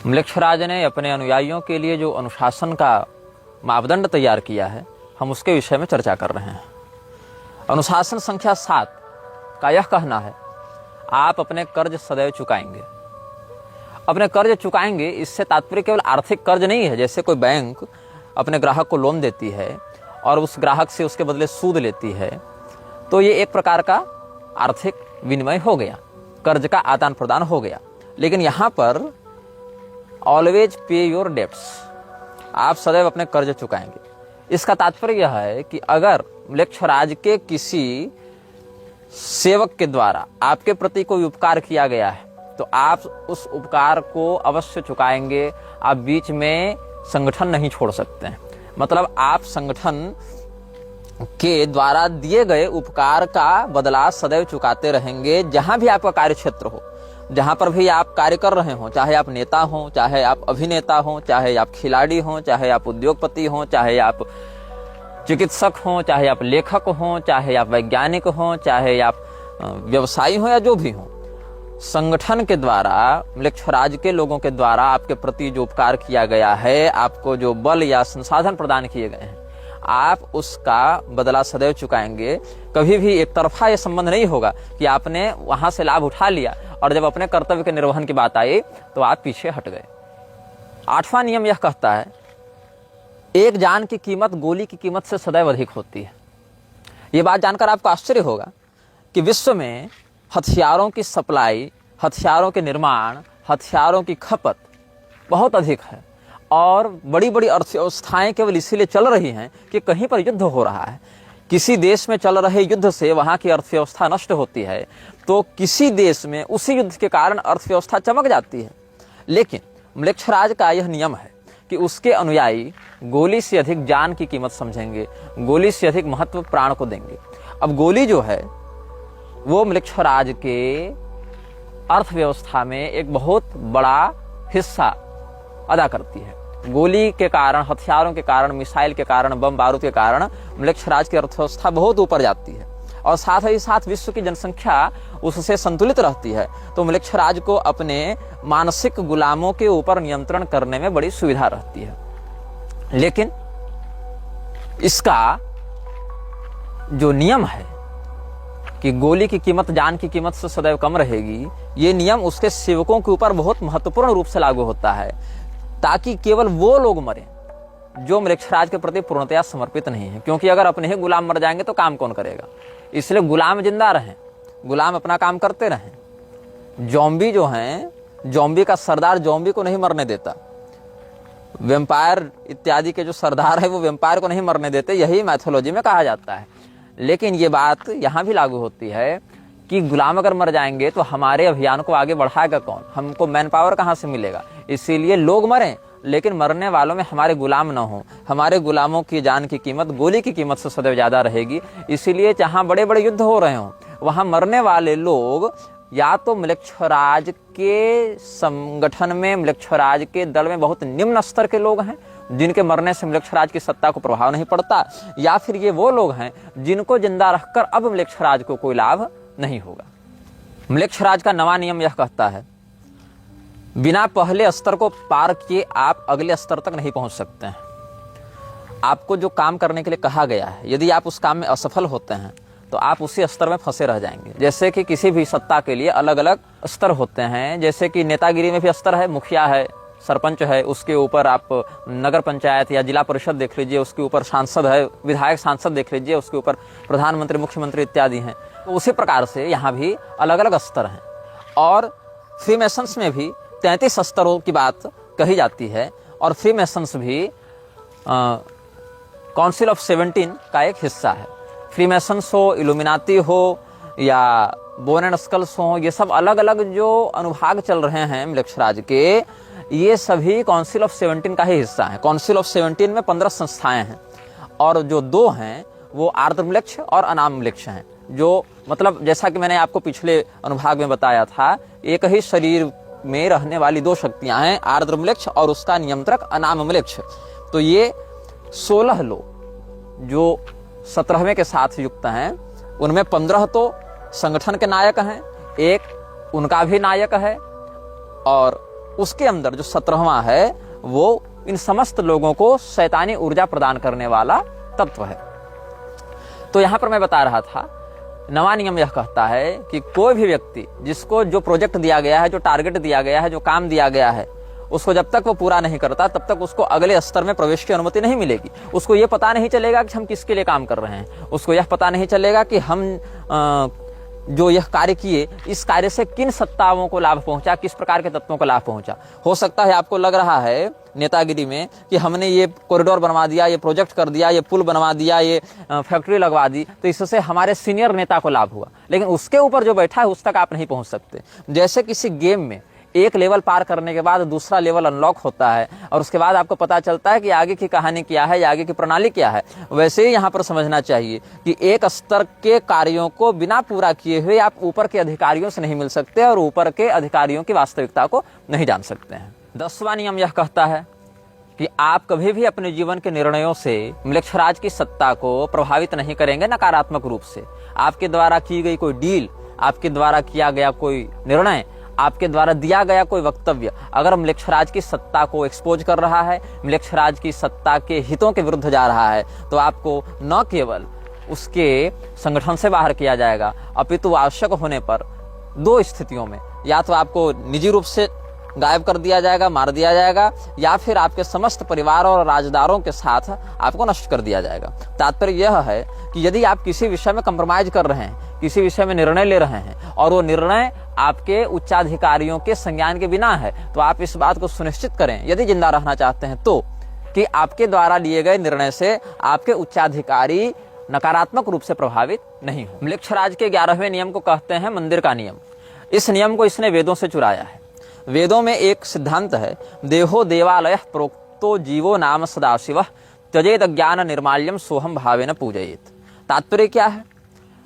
म्लेच्छराज ने अपने अनुयायियों के लिए जो अनुशासन का मापदंड तैयार किया है, हम उसके विषय में चर्चा कर रहे हैं। अनुशासन संख्या 7 का यह कहना है, आप अपने कर्ज सदैव चुकाएंगे। अपने कर्ज चुकाएंगे, इससे तात्पर्य केवल आर्थिक कर्ज नहीं है। जैसे कोई बैंक अपने ग्राहक को लोन देती है और उस ग्राहक से उसके बदले सूद लेती है, तो ये एक प्रकार का आर्थिक विनिमय हो गया, कर्ज का आदान प्रदान हो गया। लेकिन यहाँ पर ऑलवेज पे योर डेब्ट्स, आप सदैव अपने कर्ज चुकाएंगे। इसका तात्पर्य यह है कि अगर म्लेच्छराज के किसी सेवक के द्वारा आपके प्रति कोई उपकार किया गया है, तो आप उस उपकार को अवश्य चुकाएंगे। आप बीच में संगठन नहीं छोड़ सकते हैं। मतलब आप संगठन के द्वारा दिए गए उपकार का बदला सदैव चुकाते रहेंगे। जहां भी आपका कार्य क्षेत्र हो, जहां पर भी आप कार्य कर रहे हो, चाहे आप नेता हो, चाहे आप अभिनेता हो, चाहे आप खिलाड़ी हो, चाहे आप उद्योगपति हो, चाहे आप चिकित्सक हो, चाहे आप लेखक हो, चाहे आप वैज्ञानिक हो, चाहे आप व्यवसायी हो या जो भी हो, संगठन के द्वारा, म्लेच्छराज के लोगों के द्वारा आपके प्रति जो उपकार किया गया है, आपको जो बल या संसाधन प्रदान किए गए हैं, आप उसका बदला सदैव चुकाएंगे। कभी भी एक तरफा यह संबंध नहीं होगा कि आपने वहां से लाभ उठा लिया और जब अपने कर्तव्य के निर्वहन की बात आई तो आप पीछे हट गए। 8वां नियम यह कहता है, एक जान की कीमत गोली की कीमत से सदैव अधिक होती है। ये बात जानकर आपको आश्चर्य होगा कि विश्व में हथियारों की सप्लाई, हथियारों के निर्माण, हथियारों की खपत बहुत अधिक है और बड़ी बड़ी अर्थव्यवस्थाएं केवल इसीलिए चल रही हैं कि कहीं पर युद्ध हो रहा है। किसी देश में चल रहे युद्ध से वहां की अर्थव्यवस्था नष्ट होती है, तो किसी देश में उसी युद्ध के कारण अर्थव्यवस्था चमक जाती है। लेकिन म्लेच्छराज का यह नियम है कि उसके अनुयायी गोली से अधिक जान की कीमत समझेंगे, गोली से अधिक महत्व प्राण को देंगे। अब गोली जो है वो म्लेच्छराज के अर्थव्यवस्था में एक बहुत बड़ा हिस्सा अदा करती है। गोली के कारण, हथियारों के कारण, मिसाइल के कारण, बम बारूद के कारण म्लेच्छराज की अर्थव्यवस्था बहुत ऊपर जाती है और साथ ही साथ विश्व की जनसंख्या उससे संतुलित रहती है। तो म्लेच्छराज को अपने मानसिक गुलामों के ऊपर नियंत्रण करने में बड़ी सुविधा रहती है। लेकिन इसका जो नियम है कि गोली की कीमत जान की कीमत से सदैव कम रहेगी, ये नियम उसके सेवकों के ऊपर बहुत महत्वपूर्ण रूप से लागू होता है, ताकि केवल वो लोग मरें जो म्लेच्छराज के प्रति पूर्णतया समर्पित नहीं है। क्योंकि अगर अपने ही गुलाम मर जाएंगे तो काम कौन करेगा? इसलिए गुलाम जिंदा रहें, गुलाम अपना काम करते रहें। जॉम्बी जो हैं, जॉम्बी का सरदार जॉम्बी को नहीं मरने देता। वेम्पायर इत्यादि के जो सरदार है वो वेम्पायर को नहीं मरने देते, यही मैथोलॉजी में कहा जाता है। लेकिन ये बात यहाँ भी लागू होती है कि गुलाम अगर मर जाएंगे तो हमारे अभियान को आगे बढ़ाएगा कौन? हमको मैन पावर कहाँ से मिलेगा? इसीलिए लोग मरें, लेकिन मरने वालों में हमारे गुलाम न हो। हमारे गुलामों की जान की कीमत गोली की कीमत से सदैव ज्यादा रहेगी। इसीलिए जहां बड़े बड़े युद्ध हो रहे हों, वहां मरने वाले लोग या तो म्लेच्छराज के संगठन में, म्लेच्छराज के दल में बहुत निम्न स्तर के लोग हैं जिनके मरने से म्लेच्छराज की सत्ता को प्रभाव नहीं पड़ता, या फिर ये वो लोग हैं जिनको जिंदा रखकर अब म्लेच्छराज को कोई लाभ नहीं होगा। म्लेच्छराज का 9वां नियम यह कहता है, बिना पहले स्तर को पार किए आप अगले स्तर तक नहीं पहुंच सकते हैं। आपको जो काम करने के लिए कहा गया है, यदि आप उस काम में असफल होते हैं तो आप उसी स्तर में फंसे रह जाएंगे। जैसे कि किसी भी सत्ता के लिए अलग अलग स्तर होते हैं। जैसे कि नेतागिरी में भी स्तर है, मुखिया है, सरपंच है, उसके ऊपर आप नगर पंचायत या जिला परिषद देख लीजिए, उसके ऊपर सांसद है, विधायक सांसद देख लीजिए, उसके ऊपर प्रधानमंत्री, मुख्यमंत्री इत्यादि हैं। तो उसी प्रकार से यहाँ भी अलग अलग स्तर हैं। और फ्रीमेसन्स में भी 33 स्तरों की बात कही जाती है और फ्रीमेसन्स भी काउंसिल ऑफ 17 का एक हिस्सा है। फ्रीमेसन्स हो, इल्यूमिनाती हो या बोन एंड स्कल्स हो, ये सब अलग अलग जो अनुभाग चल रहे हैं म्लेच्छराज के, ये सभी काउंसिल ऑफ 17 का ही हिस्सा है। काउंसिल ऑफ 17 में 15 संस्थाएं हैं और जो 2 हैं वो आर्द्रम्लेच्छ और अनाम्लेच्छ हैं। जो मतलब जैसा कि मैंने आपको पिछले अनुभाग में बताया था, एक ही शरीर में रहने वाली 2 शक्तियां हैं, आर्द्रम्लेच्छ और उसका नियंत्रक अनाम्लेच्छ। तो ये 16 लोग जो 17वें के साथ युक्त हैं, उनमें 15 तो संगठन के नायक हैं, एक उनका भी नायक है, और उसके अंदर जो 17वां है वो इन समस्त लोगों को शैतानी ऊर्जा प्रदान करने वाला तत्व है। तो यहां पर मैं बता रहा था, नवा नियम यह कहता है कि कोई भी व्यक्ति जिसको जो प्रोजेक्ट दिया गया है, जो टारगेट दिया गया है, जो काम दिया गया है, उसको जब तक वो पूरा नहीं करता तब तक उसको अगले स्तर में प्रवेश की अनुमति नहीं मिलेगी। उसको ये पता नहीं चलेगा कि हम किसके लिए काम कर रहे हैं, उसको यह पता नहीं चलेगा कि हम जो यह कार्य किए, इस कार्य से किन सत्ताओं को लाभ पहुंचा, किस प्रकार के तत्वों को लाभ पहुंचा। हो सकता है आपको लग रहा है नेतागिरी में कि हमने ये कॉरिडोर बनवा दिया, ये प्रोजेक्ट कर दिया, ये पुल बनवा दिया, ये फैक्ट्री लगवा दी, तो इससे हमारे सीनियर नेता को लाभ हुआ, लेकिन उसके ऊपर जो बैठा है उस तक आप नहीं पहुंच सकते। जैसे किसी गेम में एक लेवल पार करने के बाद दूसरा लेवल अनलॉक होता है और उसके बाद आपको पता चलता है कि आगे की कहानी क्या है या आगे की प्रणाली क्या है, वैसे ही यहाँ पर समझना चाहिए कि एक स्तर के कार्यों को बिना पूरा किए हुए आप ऊपर के अधिकारियों से नहीं मिल सकते और ऊपर के अधिकारियों की वास्तविकता को नहीं जान सकते हैं। 10वां नियम यह कहता है कि आप कभी भी अपने जीवन के निर्णयों से म्लेच्छराज की सत्ता को प्रभावित नहीं करेंगे नकारात्मक रूप से। आपके द्वारा की गई कोई डील, आपके द्वारा किया गया कोई निर्णय, आपके द्वारा दिया गया कोई वक्तव्य अगर म्लेच्छराज की सत्ता को एक्सपोज कर रहा है, म्लेच्छराज की सत्ता के हितों के विरुद्ध जा रहा है, तो आपको न केवल उसके संगठन से बाहर किया जाएगा, अपितु आवश्यक होने पर 2 स्थितियों में या तो आपको निजी रूप से गायब कर दिया जाएगा, मार दिया जाएगा, या फिर आपके समस्त परिवार और राजदारों के साथ आपको नष्ट कर दिया जाएगा। तात्पर्य यह है कि यदि आप किसी विषय में कंप्रोमाइज कर रहे हैं, किसी विषय में निर्णय ले रहे हैं और वो निर्णय आपके उच्चाधिकारियों के संज्ञान के बिना है, तो आप इस बात को सुनिश्चित करें, यदि जिंदा रहना चाहते हैं तो, कि आपके द्वारा लिए गए निर्णय से आपके उच्चाधिकारी नकारात्मक रूप से प्रभावित नहीं हो। म्लेच्छराज के 11वें नियम को कहते हैं मंदिर का नियम। इस नियम को इसने वेदों से चुराया है। वेदों में एक सिद्धांत है, देहो देवालय प्रोक्तो जीवो नाम सदाशिव त्यजेत ज्ञान निर्माल्यम सोहम भावेन पूजयेत। तात्पर्य क्या है?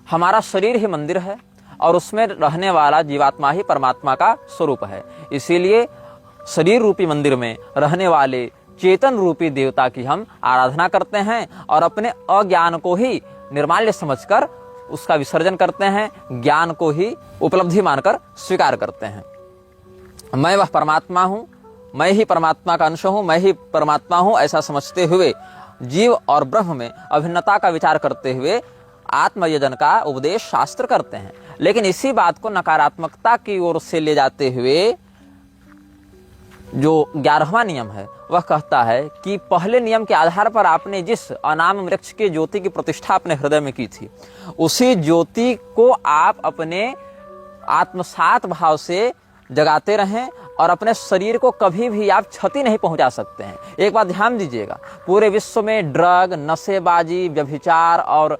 हमारा शरीर ही मंदिर है और उसमें रहने वाला जीवात्मा ही परमात्मा का स्वरूप है। इसीलिए शरीर रूपी मंदिर में रहने वाले चेतन रूपी देवता की हम आराधना करते हैं और अपने अज्ञान को ही निर्माल्य समझकर उसका विसर्जन करते हैं, ज्ञान को ही उपलब्धि मानकर स्वीकार करते हैं। मैं वह परमात्मा हूं, मैं ही परमात्मा का अंश हूं, मैं ही परमात्मा हूं, ऐसा समझते हुए जीव और ब्रह्म में अभिन्नता का विचार करते हुए आत्मयजन का उपदेश शास्त्र करते हैं। लेकिन इसी बात को नकारात्मकता की ओर से ले जाते हुए जो 11वां नियम है वह कहता है कि पहले नियम के आधार पर आपने जिस अनाम वृक्ष के ज्योति की प्रतिष्ठा अपने हृदय में की थी, उसी ज्योति को आप अपने आत्मसात भाव से जगाते रहें और अपने शरीर को कभी भी आप क्षति नहीं पहुंचा सकते हैं। एक बात ध्यान दीजिएगा, पूरे विश्व में ड्रग, नशेबाजी, व्यभिचार और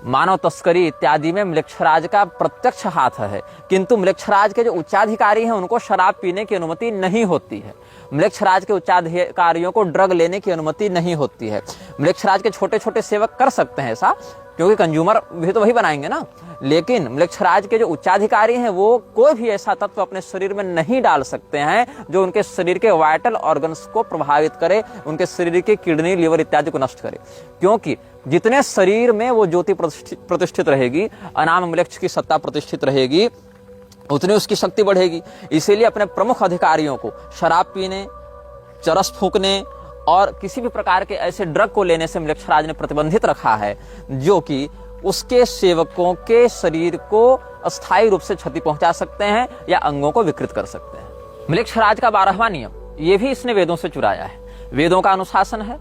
मानव तस्करी इत्यादि में म्लेच्छराज का प्रत्यक्ष हाथ है, किंतु म्लेच्छराज के जो उच्चाधिकारी हैं उनको शराब पीने की अनुमति नहीं होती है। म्लेच्छराज के उच्चाधिकारियों को ड्रग लेने की अनुमति नहीं होती है। म्लेच्छराज के छोटे छोटे सेवक कर सकते हैं ऐसा, क्योंकि कंज्यूमर भी तो वही बनाएंगे ना, लेकिन म्लेच्छराज के जो उच्चाधिकारी हैं वो कोई भी ऐसा तत्व अपने शरीर में नहीं डाल सकते हैं जो उनके शरीर के वाइटल ऑर्गन्स को प्रभावित करे, उनके शरीर के किडनी, लिवर इत्यादि को नष्ट करे। क्योंकि जितने शरीर में वो ज्योति प्रतिष्ठित रहेगी, अनाम म्लेच्छ की सत्ता प्रतिष्ठित रहेगी, उतनी उसकी शक्ति बढ़ेगी। इसीलिए अपने प्रमुख अधिकारियों को शराब पीने, चरस फूकने और किसी भी प्रकार के ऐसे ड्रग को लेने से म्लेच्छराज ने प्रतिबंधित रखा है जो कि उसके सेवकों के शरीर को अस्थायी रूप से क्षति पहुंचा सकते हैं या अंगों को विकृत कर सकते हैं। म्लेच्छराज का 12वां नियम ये भी इसने वेदों से चुराया है। वेदों का अनुशासन है,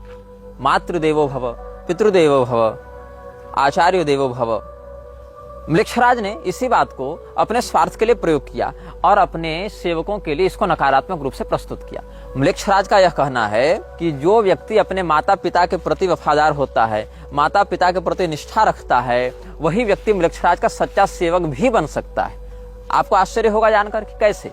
मातृदेवो भव, पितृदेवो भव, आचार्य देवो भव। म्लेच्छराज ने इसी बात को अपने स्वार्थ के लिए प्रयोग किया और अपने सेवकों के लिए इसको नकारात्मक रूप से प्रस्तुत किया। म्लेच्छराज का यह कहना है कि जो व्यक्ति अपने माता पिता के प्रति वफादार होता है, माता पिता के प्रति निष्ठा रखता है, वही व्यक्ति म्लेच्छराज का सच्चा सेवक भी बन सकता है। आपको आश्चर्य होगा जानकर कि कैसे।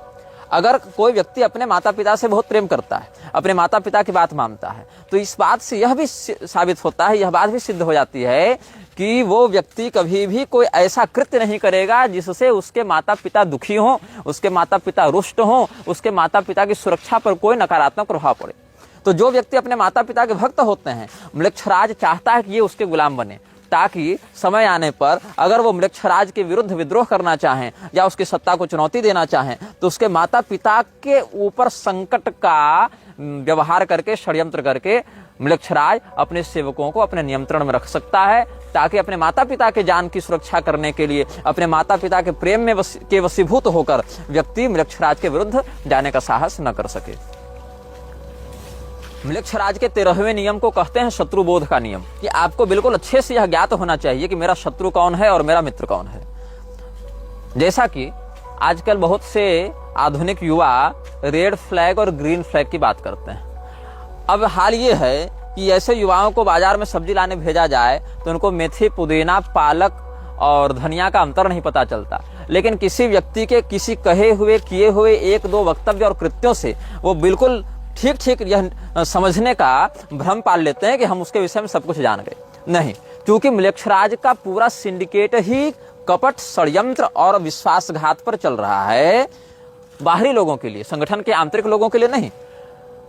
अगर कोई व्यक्ति अपने माता पिता से बहुत प्रेम करता है, अपने माता पिता की बात मानता है, तो इस बात से यह भी साबित होता है, यह बात भी सिद्ध हो जाती है कि वो व्यक्ति कभी भी कोई ऐसा कृत्य नहीं करेगा जिससे उसके माता पिता दुखी हों, उसके माता पिता रुष्ट हों, उसके माता पिता की सुरक्षा पर कोई नकारात्मक प्रभाव पड़े। तो जो व्यक्ति अपने माता पिता के भक्त होते हैं, म्लेच्छराज चाहता है कि ये उसके गुलाम बने, ताकि समय आने पर अगर वो म्लेच्छराज के विरुद्ध विद्रोह करना चाहें या उसकी सत्ता को चुनौती देना चाहें तो उसके माता पिता के ऊपर संकट का व्यवहार करके, षड्यंत्र करके म्लेच्छराज अपने सेवकों को अपने नियंत्रण में रख सकता है, ताकि अपने माता पिता के जान की सुरक्षा करने के लिए, अपने माता पिता के प्रेम में के वशीभूत होकर व्यक्ति म्लेच्छराज के विरुद्ध जाने का साहस न कर सके। म्लेच्छराज के 13वें नियम को कहते हैं शत्रुबोध का नियम, कि आपको बिल्कुल अच्छे से यह ज्ञात होना चाहिए कि मेरा शत्रु कौन है और मेरा मित्र कौन है। जैसा कि आजकल बहुत से आधुनिक युवा रेड फ्लैग और ग्रीन फ्लैग की बात करते हैं। अब हाल ये है कि ऐसे युवाओं को बाजार में सब्जी लाने भेजा जाए तो उनको मेथी, पुदीना, पालक और धनिया का अंतर नहीं पता चलता, लेकिन किसी व्यक्ति के किसी कहे हुए, किए हुए एक दो वक्तव्य और कृत्यों से वो बिल्कुल ठीक ठीक यह समझने का भ्रम पाल लेते हैं कि हम उसके विषय में सब कुछ जान गए। नहीं, क्योंकि म्लेच्छराज का पूरा सिंडिकेट ही कपट, षड्यंत्र और विश्वासघात पर चल रहा है। बाहरी लोगों के लिए, संगठन के आंतरिक लोगों के लिए नहीं,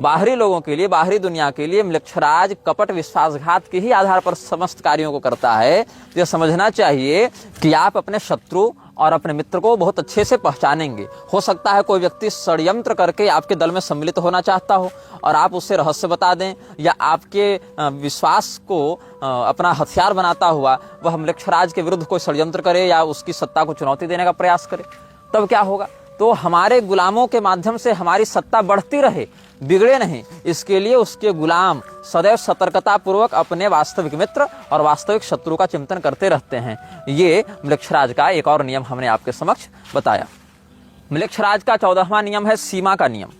बाहरी लोगों के लिए, बाहरी दुनिया के लिए म्लेच्छराज कपट, विश्वासघात के ही आधार पर समस्त कार्यों को करता है। यह समझना चाहिए कि आप अपने शत्रु और अपने मित्र को बहुत अच्छे से पहचानेंगे। हो सकता है कोई व्यक्ति षड्यंत्र करके आपके दल में सम्मिलित होना चाहता हो और आप उससे रहस्य बता दें, या आपके विश्वास को अपना हथियार बनाता हुआ वह म्लेच्छराज के विरुद्ध कोई षड्यंत्र करे या उसकी सत्ता को चुनौती देने का प्रयास करे, तब क्या होगा? तो हमारे गुलामों के माध्यम से हमारी सत्ता बढ़ती रहे, बिगड़े नहीं, इसके लिए उसके गुलाम सदैव सतर्कता पूर्वक अपने वास्तविक मित्र और वास्तविक शत्रु का चिंतन करते रहते हैं। ये म्लेच्छराज का एक और नियम हमने आपके समक्ष बताया। म्लेच्छराज का 14वां नियम है सीमा का नियम।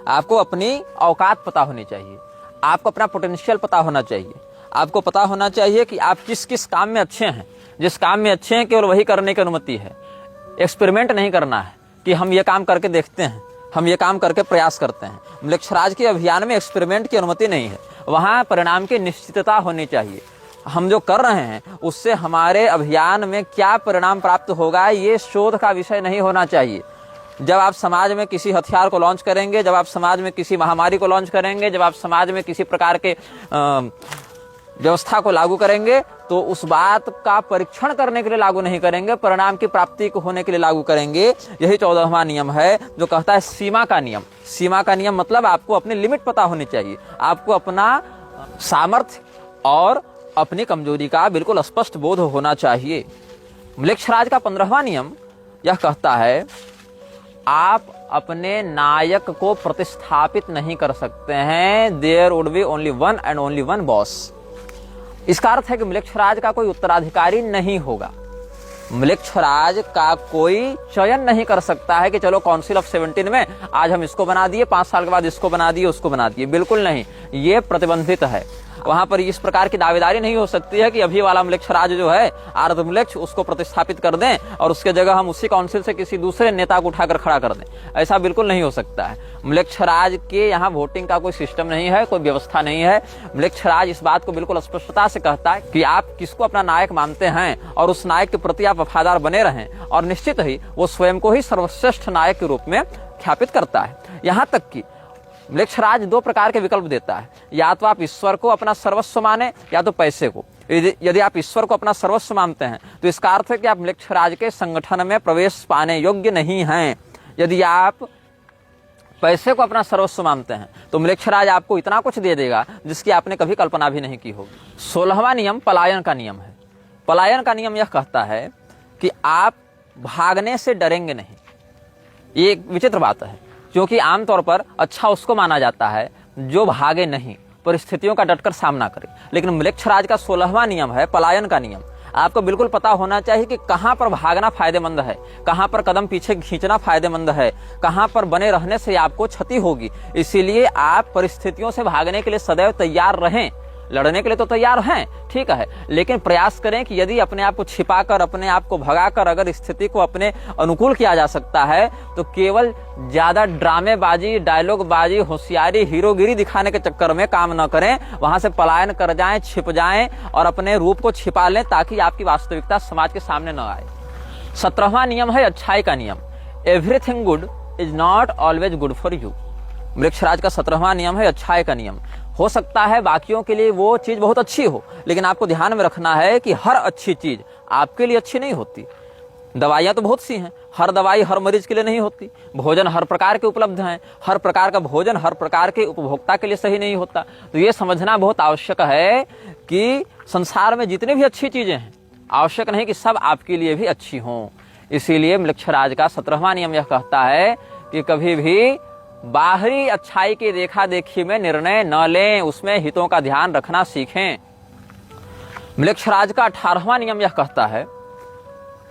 आपको अपनी औकात पता होनी चाहिए, आपको अपना पोटेंशियल पता होना चाहिए, आपको पता होना चाहिए कि आप किस किस काम में अच्छे हैं। जिस काम में अच्छे हैं केवल वही करने की अनुमति है। एक्सपेरिमेंट नहीं करना है कि हम ये काम करके देखते हैं, हम ये काम करके प्रयास करते हैं। म्लेच्छराज के अभियान में एक्सपेरिमेंट की अनुमति नहीं है, वहां परिणाम की निश्चितता होनी चाहिए। हम जो कर रहे हैं उससे हमारे अभियान में क्या परिणाम प्राप्त होगा ये शोध का विषय नहीं होना चाहिए। जब आप समाज में किसी हथियार को लॉन्च करेंगे, जब आप समाज में किसी महामारी को लॉन्च करेंगे, जब आप समाज में किसी प्रकार के व्यवस्था को लागू करेंगे, तो उस बात का परीक्षण करने के लिए लागू नहीं करेंगे, परिणाम की प्राप्ति को होने के लिए लागू करेंगे। यही 14वां नियम है जो कहता है सीमा का नियम। सीमा का नियम मतलब आपको अपनी लिमिट पता होनी चाहिए, आपको अपना सामर्थ्य और अपनी कमजोरी का बिल्कुल स्पष्ट बोध होना चाहिए। म्लेच्छराज का 15वां नियम यह कहता है आप अपने नायक को प्रतिस्थापित नहीं कर सकते हैं। There would be only one and only one boss. इसका अर्थ है कि म्लेच्छराज का कोई उत्तराधिकारी नहीं होगा। म्लेच्छराज का कोई चयन नहीं कर सकता है कि चलो काउंसिल ऑफ 17 में आज हम इसको बना दिए, 5 साल के बाद इसको बना दिए, उसको बना दिए। बिल्कुल नहीं, ये प्रतिबंधित है। वहां पर इस प्रकार की दावेदारी नहीं हो सकती है कि अभी वाला म्लेच्छराज जो है आर्ध म्लेच्छ, उसको प्रतिस्थापित कर दें और उसके जगह हम उसी काउंसिल से किसी दूसरे नेता को उठाकर खड़ा कर दें। ऐसा बिल्कुल नहीं हो सकता है। म्लेच्छराज के यहाँ वोटिंग का कोई सिस्टम नहीं है, कोई व्यवस्था नहीं है। म्लेच्छराज इस बात को बिल्कुल स्पष्टता से कहता है कि आप किसको अपना नायक मानते हैं और उस नायक के प्रति आप वफादार बने रहें, और निश्चित ही वो स्वयं को ही सर्वश्रेष्ठ नायक के रूप में ख्यापित करता है। यहाँ तक कि म्लेच्छराज 2 प्रकार के विकल्प देता है, या तो आप ईश्वर को अपना सर्वस्व माने या तो पैसे को। यदि आप ईश्वर को अपना सर्वस्व मानते हैं तो इसका अर्थ है कि आप म्लेच्छराज के संगठन में प्रवेश पाने योग्य नहीं हैं। यदि आप पैसे को अपना सर्वस्व मानते हैं तो म्लेच्छराज आपको इतना कुछ दे देगा जिसकी आपने कभी कल्पना भी नहीं की होगी। 16वां नियम पलायन का नियम है। पलायन का नियम यह कहता है कि आप भागने से डरेंगे नहीं। ये एक विचित्र बात है, क्योंकि आमतौर पर अच्छा उसको माना जाता है जो भागे नहीं, परिस्थितियों का डटकर सामना करे। लेकिन म्लेच्छराज का 16वां नियम है पलायन का नियम। आपको बिल्कुल पता होना चाहिए कि कहां पर भागना फायदेमंद है, कहां पर कदम पीछे खींचना फायदेमंद है, कहां पर बने रहने से आपको क्षति होगी। इसीलिए आप परिस्थितियों से भागने के लिए सदैव तैयार रहें। लड़ने के लिए तो तैयार हैं, ठीक है, लेकिन प्रयास करें कि यदि अपने आप को छिपाकर, अपने आप को भगाकर अगर स्थिति को अपने अनुकूल किया जा सकता है तो केवल ज्यादा ड्रामेबाजी, डायलॉगबाजी, होशियारी, हीरोगिरी दिखाने के चक्कर में काम न करें। वहां से पलायन कर जाएं, छिप जाएं और अपने रूप को छिपा लें ताकि आपकी वास्तविकता समाज के सामने न आए। 17वां नियम है अच्छाई का नियम। Everything good is not always good for you. Mrikshraj का 17वां नियम है अच्छाई का नियम। हो सकता है बाकियों के लिए वो चीज बहुत अच्छी हो, लेकिन आपको ध्यान में रखना है कि हर अच्छी चीज आपके लिए अच्छी नहीं होती। दवाइयां तो बहुत सी हैं, हर दवाई हर मरीज के लिए नहीं होती। भोजन हर प्रकार के उपलब्ध हैं, हर प्रकार का भोजन हर प्रकार के उपभोक्ता के लिए सही नहीं होता। तो ये समझना बहुत आवश्यक है कि संसार में जितनी भी अच्छी चीजें हैं, आवश्यक नहीं कि सब आपके लिए भी अच्छी हों। इसीलिए मृक्षराज का 17वां नियम यह कहता है कि कभी भी बाहरी अच्छाई की देखा देखी में निर्णय न लें, उसमें हितों का ध्यान रखना सीखें। मृक्षराज का 18वां नियम यह कहता है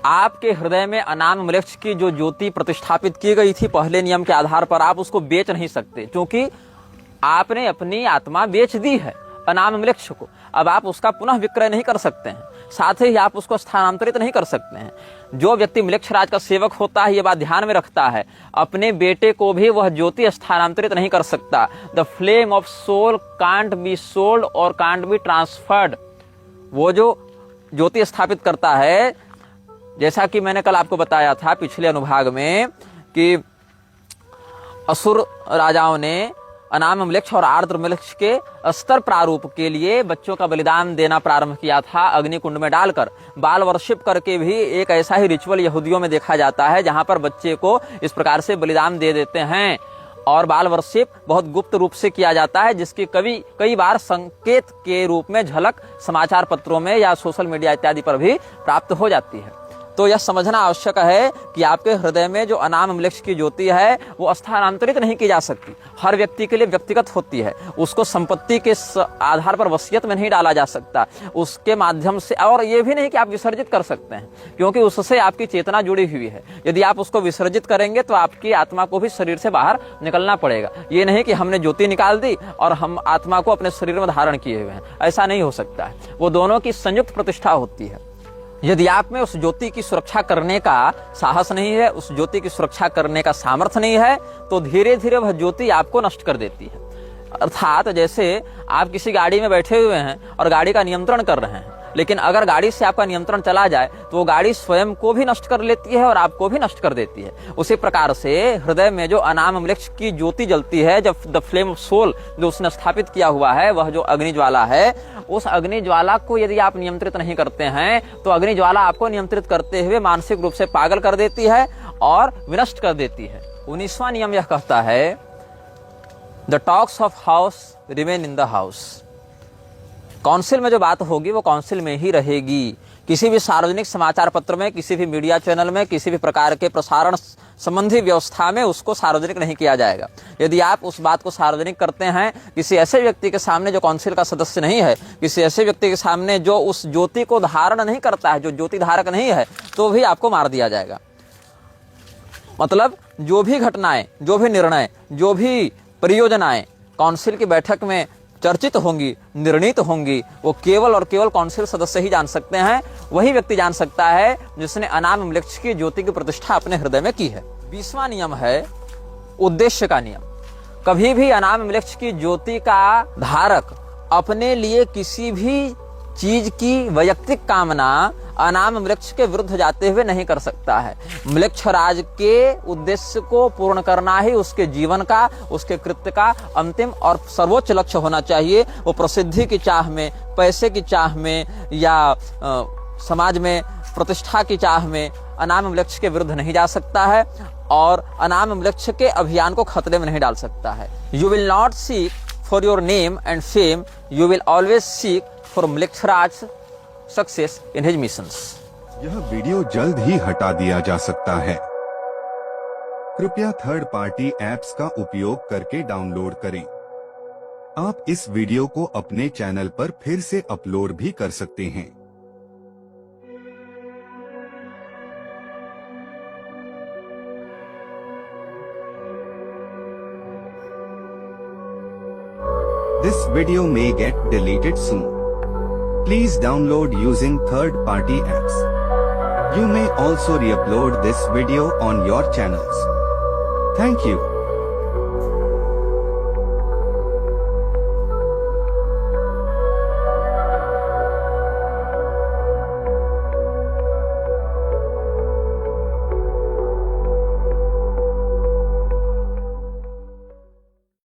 आपके हृदय में अनाम मृक्ष की जो ज्योति प्रतिष्ठापित की गई थी पहले नियम के आधार पर, आप उसको बेच नहीं सकते, क्योंकि आपने अपनी आत्मा बेच दी है अनाम मृक्ष को। अब आप उसका पुनः विक्रय नहीं कर सकते हैं, साथ ही आप उसको स्थानांतरित नहीं कर सकते हैं। जो व्यक्ति मृक्षराज का सेवक होता है, ये बात ध्यान में रखता है, अपने बेटे को भी वह ज्योति स्थानांतरित नहीं कर सकता। The flame of soul can't be sold और कांट बी ट्रांसफर्ड। वो जो ज्योति स्थापित करता है, जैसा कि मैंने कल आपको बताया था पिछले अनुभाग में कि असुर राजाओं ने अनाम मृक्ष और आर्द्र मृक्ष के स्तर प्रारूप के लिए बच्चों का बलिदान देना प्रारंभ किया था, अग्नि कुंड में डालकर। बाल वर्शिप करके भी एक ऐसा ही रिचुअल यहूदियों में देखा जाता है, जहां पर बच्चे को इस प्रकार से बलिदान दे देते हैं। और बाल वर्शिप बहुत गुप्त रूप से किया जाता है, जिसकी कई बार संकेत के रूप में झलक समाचार पत्रों में या सोशल मीडिया इत्यादि पर भी प्राप्त हो जाती है। तो यह समझना आवश्यक है कि आपके हृदय में जो अनाम मृक्ष की ज्योति है वो स्थानांतरित नहीं की जा सकती। हर व्यक्ति के लिए व्यक्तिगत होती है, उसको संपत्ति के आधार पर वसीयत में नहीं डाला जा सकता, उसके माध्यम से। और ये भी नहीं कि आप विसर्जित कर सकते हैं, क्योंकि उससे आपकी चेतना जुड़ी हुई है। यदि आप उसको विसर्जित करेंगे तो आपकी आत्मा को भी शरीर से बाहर निकलना पड़ेगा। ये नहीं कि हमने ज्योति निकाल दी और हम आत्मा को अपने शरीर में धारण किए हुए हैं, ऐसा नहीं हो सकता है। वो दोनों की संयुक्त प्रतिष्ठा होती है। यदि आप में उस ज्योति की सुरक्षा करने का साहस नहीं है, उस ज्योति की सुरक्षा करने का सामर्थ्य नहीं है, तो धीरे धीरे वह ज्योति आपको नष्ट कर देती है। अर्थात जैसे आप किसी गाड़ी में बैठे हुए हैं और गाड़ी का नियंत्रण कर रहे हैं, लेकिन अगर गाड़ी से आपका नियंत्रण चला जाए तो वो गाड़ी स्वयं को भी नष्ट कर लेती है और आपको भी नष्ट कर देती है। उसी प्रकार से हृदय में जो अनाम मृक्ष की ज्योति जलती है, जब द फ्लेम ऑफ सोल जो उसने स्थापित किया हुआ है, वह जो अग्नि ज्वाला है, उस अग्नि ज्वाला को यदि आप नियंत्रित नहीं करते हैं तो अग्नि ज्वाला आपको नियंत्रित करते हुए मानसिक रूप से पागल कर देती है और विनष्ट कर देती है। 19वां नियम यह कहता है the talks of house remain in the house. Council में जो बात होगी वो काउंसिल में ही रहेगी। किसी भी सार्वजनिक समाचार पत्र में, किसी भी मीडिया चैनल में, किसी भी प्रकार के प्रसारण संबंधी व्यवस्था में उसको सार्वजनिक नहीं किया जाएगा। यदि आप उस बात को सार्वजनिक करते हैं किसी ऐसे व्यक्ति के सामने जो काउंसिल का सदस्य नहीं है, किसी ऐसे व्यक्ति के सामने जो उस ज्योति को धारण नहीं करता है, जो ज्योति धारक नहीं है, तो भी आपको मार दिया जाएगा। मतलब जो भी घटनाएं, जो भी निर्णय, जो भी परियोजनाएं काउंसिल की बैठक में चर्चित होंगी, निर्णीत होंगी, वो केवल और केवल काउंसिल सदस्य ही जान सकते हैं। वही व्यक्ति जान सकता है जिसने अनाम मृक्ष की ज्योति की प्रतिष्ठा अपने हृदय में की है। 20वां नियम है उद्देश्य का नियम। कभी भी अनाम मृक्ष की ज्योति का धारक अपने लिए किसी भी चीज की वैयक्तिक कामना अनाम वृक्ष के विरुद्ध जाते हुए नहीं कर सकता है। मृक्षराज के उद्देश्य को पूर्ण करना ही उसके जीवन का, उसके कृत्य का अंतिम और सर्वोच्च लक्ष्य होना चाहिए। वो प्रसिद्धि की चाह में, पैसे की चाह में या समाज में प्रतिष्ठा की चाह में अनाम वृक्ष के विरुद्ध नहीं जा सकता है और अनाम वृक्ष के अभियान को खतरे में नहीं डाल सकता है। You will not seek for your name and fame, you will always seek for Mrikshraj success in his missions. यह वीडियो जल्द ही हटा दिया जा सकता है। कृपया थर्ड पार्टी ऐप्स का उपयोग करके डाउनलोड करें। आप इस वीडियो को अपने चैनल पर फिर से अपलोड भी कर सकते हैं। This video may get deleted soon. Please download using third-party apps. You may also re-upload this video on your channels. Thank you.